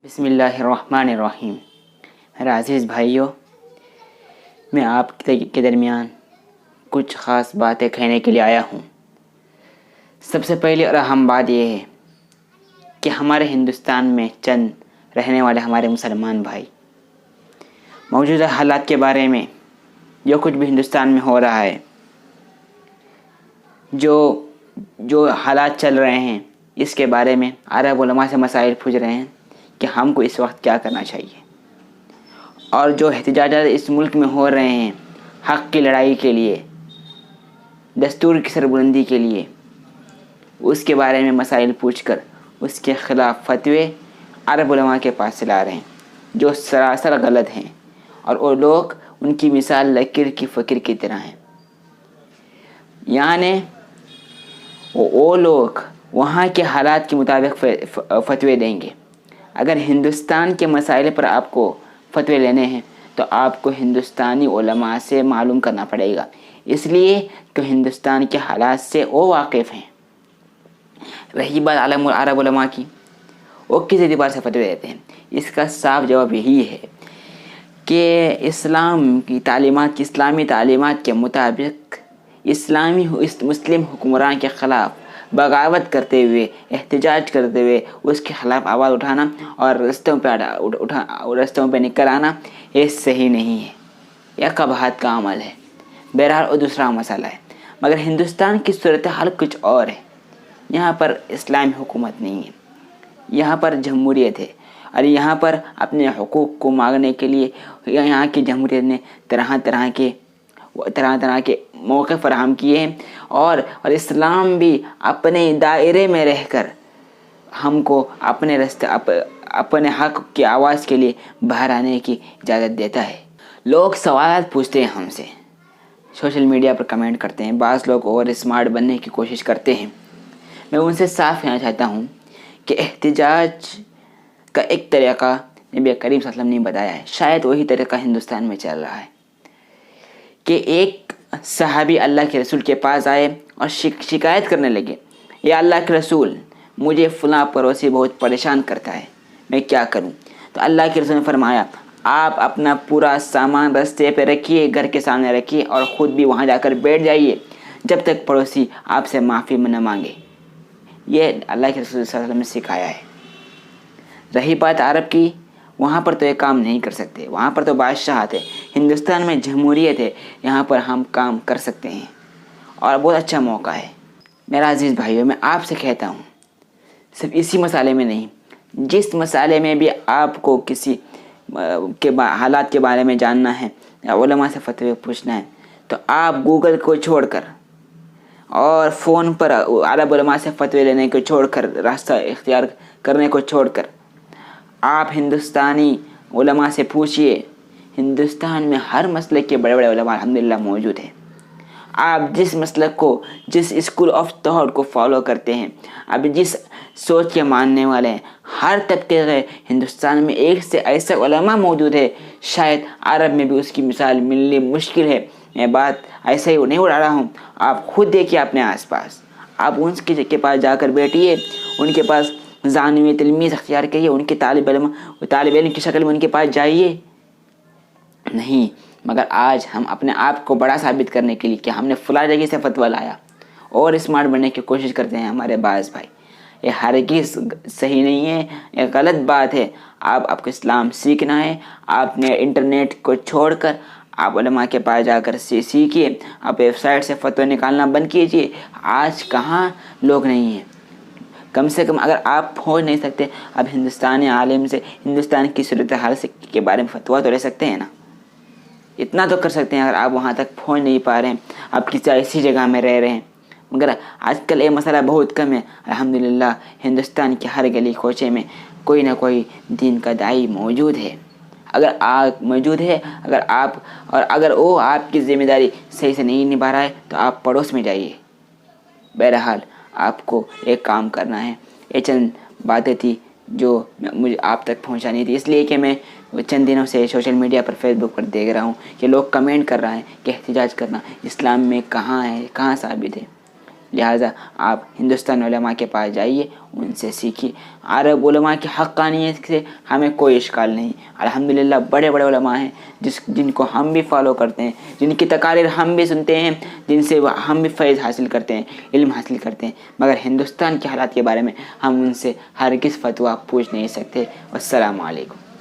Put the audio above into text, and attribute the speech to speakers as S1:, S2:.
S1: बिस्मिल्लाहिर्रहमानिर्रहीम। मेरे अज़ीज़ भाइयों, मैं आपके दरमियान कुछ ख़ास बातें कहने के लिए आया हूँ। सबसे पहली और अहम बात यह है कि हमारे हिंदुस्तान में चंद रहने वाले हमारे मुसलमान भाई मौजूदा हालात के बारे में, जो कुछ भी हिंदुस्तान में हो रहा है, जो हालात चल रहे हैं, इसके बारे में अरब उलमा से मसाइल पूछ रहे हैं कि हमको इस वक्त क्या करना चाहिए। और जो एहतजाजात इस मुल्क में हो रहे हैं हक़ की लड़ाई के लिए, दस्तूर की सरबुलंदी के लिए, उसके बारे में मसाइल पूछकर उसके ख़िलाफ़ फतवे अरब उलमा के पास से ला रहे हैं, जो सरासर गलत हैं। और वो लोग उनकी मिसाल लकीर की फ़कीर की तरह हैं। यानी वो लोग वहाँ के हालात के मुताबिक फतवे देंगे। अगर हिंदुस्तान के मसाइल पर आपको फतवे लेने हैं तो आपको हिंदुस्तानी उलमा से मालूम करना पड़ेगा, इसलिए कि हिंदुस्तान के हालात से वो वाकिफ़ हैं। रही बात अरब उलमा की, वो किस एतबार से फतवे देते हैं, इसका साफ जवाब यही है कि इस्लामी तालीमात के मुताबिक मुस्लिम हुक्मरान के ख़िलाफ़ बगावत करते हुए, एहतजाज करते हुए उसके ख़िलाफ़ आवाज़ उठाना और रस्तों पे निकल आना, ये सही नहीं है, यह कबाहत का अमल है। बहरहाल वो दूसरा मसला है। मगर हिंदुस्तान की सूरत हाल कुछ और है। यहाँ पर इस्लामी हुकूमत नहीं है, यहाँ पर जमहूरियत है। और यहाँ पर अपने हुकूक को मांगने के लिए यहाँ की जमहूरियत ने तरह तरह के मौके फराहम किए हैं। और इस्लाम भी अपने दायरे में रहकर हमको अपने हक़ की आवाज़ के लिए बाहर आने की इजाज़त देता है। लोग सवाल पूछते हैं हमसे, सोशल मीडिया पर कमेंट करते हैं, बाज़ लोग और स्मार्ट बनने की कोशिश करते हैं। मैं उनसे साफ कहना चाहता हूँ कि एहतजाज का एक तरीक़ा नबी करीम सल्लल्लाहु अलैहि वसल्लम ने बताया है। शायद वही तरीक़ा हिंदुस्तान में चल रहा है कि एक सहाबी अल्लाह के रसूल के पास आए और शिकायत करने लगे, या अल्लाह के रसूल, मुझे फ़लाँ पड़ोसी बहुत परेशान करता है, मैं क्या करूं? तो अल्लाह के रसूल ने फरमाया, आप अपना पूरा सामान रास्ते पे रखिए, घर के सामने रखिए और ख़ुद भी वहां जाकर बैठ जाइए जब तक पड़ोसी आपसे माफ़ी न मांगे। ये अल्लाह के रसूल सल्लल्लाहु अलैहि वसल्लम ने सिखाया है। रही बात अरब की, वहाँ पर तो ये काम नहीं कर सकते, वहाँ पर तो बादशाहत है। हिंदुस्तान में जमहूरियत है, यहाँ पर हम काम कर सकते हैं और बहुत अच्छा मौका है। मेरा अजीज़ भाइयों, मैं आपसे कहता हूँ, सिर्फ इसी मसाले में नहीं, जिस मसाले में भी आपको किसी हालात के बारे में जानना है या उलमा से फतवे पूछना है, तो आप गूगल को छोड़कर और फ़ोन पर अरब उलमा से फतवे लेने को छोड़कर, रास्ता इख्तियार करने को छोड़कर, आप हिंदुस्तानी उलमा से पूछिए। हिंदुस्तान में हर मसलक के बड़े बड़े उलमा अल्हम्दुलिल्लाह मौजूद हैं। आप जिस मसलक को, जिस स्कूल ऑफ थॉट को फॉलो करते हैं, अब जिस सोच के मानने वाले हैं, हर तबके के हिंदुस्तान में एक से ऐसा उलमा मौजूद है, शायद अरब में भी उसकी मिसाल मिलनी मुश्किल है। मैं बात ऐसे ही नहीं उड़ा रहा हूँ, आप खुद देखिए अपने आसपास। आप उनके पास जाकर बैठिए, उनके पास ज़ानवी तिलमीज़ अख्तियार करिए, उनके तालिब इल्म की शक्ल में उनके पास जाइए। नहीं, मगर आज हम अपने आप को बड़ा साबित करने के लिए कि हमने फला जगह से फतवा लाया और स्मार्ट बनने की कोशिश करते हैं हमारे बाज़ भाई। ये हरगिज़ सही नहीं है, ये गलत बात है। आपको इस्लाम सीखना है, आपने इंटरनेट को छोड़कर आप उलमा के पास जाकर सीखिए। आप वेबसाइट से फतवा निकालना बंद कीजिए। आज कहाँ लोग नहीं हैं, कम से कम अगर आप पहुँच नहीं सकते, अब हिंदुस्तानी आलिम से हिंदुस्तान की सूरत हाल से के बारे में फतवा तो ले सकते हैं ना, इतना तो कर सकते हैं। अगर आप वहाँ तक पहुँच नहीं पा रहे हैं, आप किसी ऐसी जगह में रह रहे हैं, मगर आजकल ये मसला बहुत कम है। अल्हम्दुलिल्लाह हिंदुस्तान के हर गली कोचे में कोई ना कोई दीन का दाई मौजूद है। अगर आप मौजूद है, अगर वो आपकी ज़िम्मेदारी सही से नहीं निभा रहा है, तो आप पड़ोस में जाइए। बहरहाल आपको एक काम करना है। ये चंद बातें थी जो मुझे आप तक पहुंचानी थी, इसलिए कि मैं चंद दिनों से सोशल मीडिया पर, फेसबुक पर देख रहा हूं कि लोग कमेंट कर रहे हैं कि एहतजाज करना इस्लाम में कहाँ है, कहाँ साबित है। لہٰذا آپ ہندوستان علماء کے پاس جائیے، ان سے سیکھیے۔ عرب علماء کی حقانیت سے ہمیں کوئی اشکال نہیں، الحمدللہ بڑے بڑے علماء ہیں جن کو ہم بھی فالو کرتے ہیں، جن کی تقاریر ہم بھی سنتے ہیں، جن سے ہم بھی فیض حاصل کرتے ہیں، علم حاصل کرتے ہیں، مگر ہندوستان کے حالات کے بارے میں ہم ان سے ہرگز فتویٰ پوچھ نہیں سکتے۔ والسلام علیکم۔